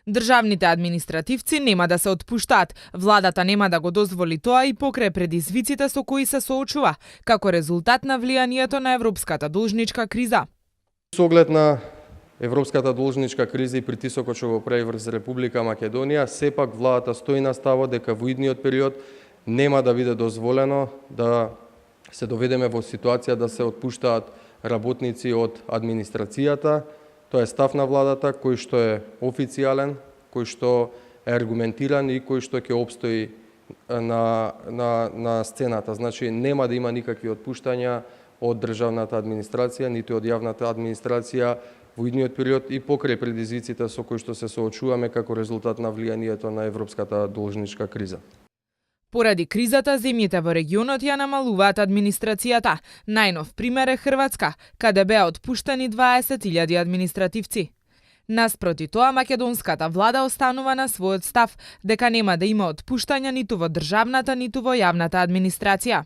Државните административци нема да се отпуштаат. Владата нема да го дозволи тоа и покрај предизвиците со кои се соочува, како резултат на влијанието на европската должничка криза. Со оглед на европската должничка криза и притисокот што го прави врз Република Македонија, сепак владата стои на ставот дека во идниот период нема да биде дозволено да се доведеме во ситуација да се отпуштаат работници од администрацијата. Тоа е став на владата кој што е официјален, кој што е аргументиран и кој што ќе обстои на сцената. Значи нема да има никакви отпуштања од државната администрација, ниту од јавната администрација во идниот период и покрај предизвиците со кои што се соочуваме како резултат на влијанието на европската должничка криза. Поради кризата, земјите во регионот ја намалуваат администрацијата. Најнов пример е Хрватска, каде беа отпуштени 20.000 административци. Наспроти тоа, македонската влада останува на својот став дека нема да има отпуштања ниту во државната, ниту во јавната администрација.